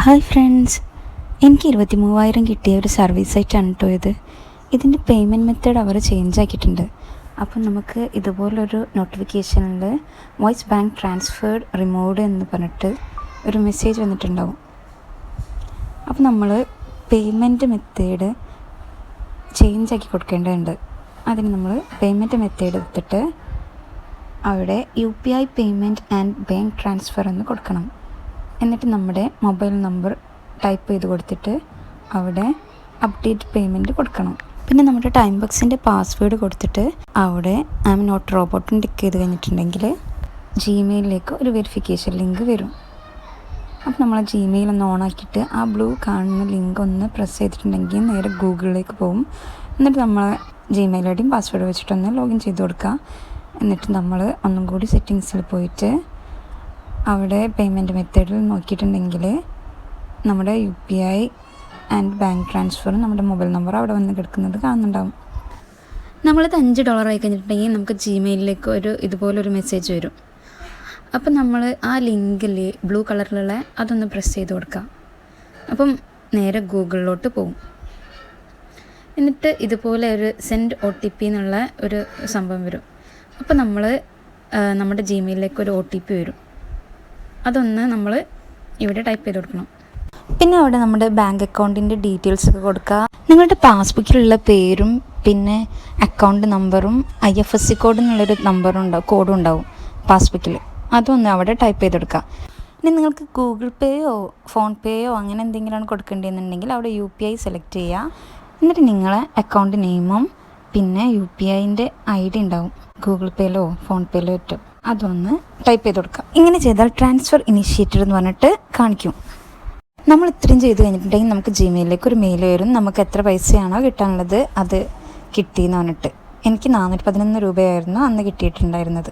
Hi friends, എനിക്ക് 23,000 കിട്ടിയ ഒരു സർവീസ് ആയിട്ടാണ് കേട്ടോ ഇത്. ഇതിൻ്റെ പേയ്മെൻറ്റ് മെത്തേഡ് അവർ ചേഞ്ച് ആക്കിയിട്ടുണ്ട്. അപ്പം നമുക്ക് ഇതുപോലൊരു നോട്ടിഫിക്കേഷനിൽ വോയിസ് ബാങ്ക് ട്രാൻസ്ഫേർഡ് റിമൂവ്ഡ് എന്ന് പറഞ്ഞിട്ട് ഒരു മെസ്സേജ് വന്നിട്ടുണ്ടാവും. അപ്പോൾ നമ്മൾ പേയ്മെൻറ്റ് മെത്തേഡ് ചേഞ്ച് ആക്കി കൊടുക്കേണ്ടതുണ്ട്. അതിന് നമ്മൾ പേയ്മെൻറ്റ് മെത്തേഡ് എടുത്തിട്ട് അവിടെ UPI payment and bank transfer എന്ന് കൊടുക്കണം. എന്നിട്ട് നമ്മുടെ മൊബൈൽ നമ്പർ ടൈപ്പ് ചെയ്ത് കൊടുത്തിട്ട് അവിടെ അപ്ഡേറ്റ് പേയ്മെൻറ്റ് കൊടുക്കണം. പിന്നെ നമ്മുടെ ടൈം ബോക്സിൻ്റെ പാസ്വേഡ് കൊടുത്തിട്ട് അവിടെ ഐ ആം നോട്ട് റോബോട്ടും ടിക്ക് ചെയ്ത് കഴിഞ്ഞിട്ടുണ്ടെങ്കിൽ ജിമെയിലിലേക്ക് ഒരു വെരിഫിക്കേഷൻ ലിങ്ക് വരും. അപ്പോൾ നമ്മൾ ജിമെയിൽ ഒന്ന് ഓണാക്കിയിട്ട് ആ ബ്ലൂ കാണുന്ന ലിങ്ക് ഒന്ന് പ്രസ് ചെയ്തിട്ടുണ്ടെങ്കിൽ നേരെ ഗൂഗിളിലേക്ക് പോകും. എന്നിട്ട് നമ്മൾ ജിമെയിൽ ഐ ഡിയും പാസ്വേഡ് വെച്ചിട്ടൊന്ന് ലോഗിൻ ചെയ്ത് കൊടുക്കുക. എന്നിട്ട് നമ്മൾ ഒന്നും കൂടി സെറ്റിങ്സിൽ പോയിട്ട് അവിടെ പേയ്മെൻറ്റ് മെത്തേഡിൽ നോക്കിയിട്ടുണ്ടെങ്കിൽ നമ്മുടെ UPI ആൻഡ് ബാങ്ക് ട്രാൻസ്ഫറും നമ്മുടെ മൊബൈൽ നമ്പർ അവിടെ വന്ന് കിടക്കുന്നത് കാണുന്നുണ്ടാവും. നമ്മളത് $5 ആയി കഴിഞ്ഞിട്ടുണ്ടെങ്കിൽ നമുക്ക് ജിമെയിലിലേക്ക് ഇതുപോലൊരു മെസ്സേജ് വരും. അപ്പം നമ്മൾ ആ ലിങ്കിൽ ബ്ലൂ കളറിലുള്ള അതൊന്ന് പ്രസ് ചെയ്ത് കൊടുക്കാം. അപ്പം നേരെ ഗൂഗിളിലോട്ട് പോകും. എന്നിട്ട് ഇതുപോലെ ഒരു സെൻഡ് OTP എന്നുള്ള ഒരു സംഭവം വരും. അപ്പോൾ നമ്മൾ നമ്മുടെ ജിമെയിലിലേക്ക് ഒരു OTP വരും. അതൊന്ന് നമ്മൾ ഇവിടെ ടൈപ്പ് ചെയ്ത് കൊടുക്കണം. പിന്നെ അവിടെ നമ്മുടെ ബാങ്ക് അക്കൗണ്ടിൻ്റെ ഡീറ്റെയിൽസ് ഒക്കെ കൊടുക്കുക. നിങ്ങളുടെ പാസ്ബുക്കിലുള്ള പേരും പിന്നെ അക്കൗണ്ട് നമ്പറും IFSC കോഡ് എന്നുള്ളൊരു കോഡും ഉണ്ടാവും പാസ്ബുക്കിൽ. അതൊന്ന് അവിടെ ടൈപ്പ് ചെയ്ത് കൊടുക്കുക. ഇനി നിങ്ങൾക്ക് ഗൂഗിൾ പേയോ ഫോൺ പേയോ അങ്ങനെ എന്തെങ്കിലുമാണ് കൊടുക്കേണ്ടതെന്നുണ്ടെങ്കിൽ അവിടെ UPI സെലക്ട് ചെയ്യുക. എന്നിട്ട് നിങ്ങളെ അക്കൗണ്ട് നെയിമും പിന്നെ UPIൻ്റെ ID ഉണ്ടാവും ഗൂഗിൾ പേയിലോ ഫോൺ പേയിലോ ഏറ്റവും അതൊന്ന് ടൈപ്പ് ചെയ്ത് കൊടുക്കുക. ഇങ്ങനെ ചെയ്താൽ ട്രാൻസ്ഫർ ഇനിഷ്യേറ്റഡ് എന്ന് പറഞ്ഞിട്ട് കാണിക്കും. നമ്മൾ ഇത്രയും ചെയ്ത് കഴിഞ്ഞിട്ടുണ്ടെങ്കിൽ നമുക്ക് ജിമെയിലിലേക്ക് ഒരു മെയിൽ വരും. നമുക്ക് എത്ര പൈസയാണോ കിട്ടാനുള്ളത് അത് കിട്ടിയെന്ന് പറഞ്ഞിട്ട്. എനിക്ക് 411 രൂപയായിരുന്നു അന്ന് കിട്ടിയിട്ടുണ്ടായിരുന്നത്.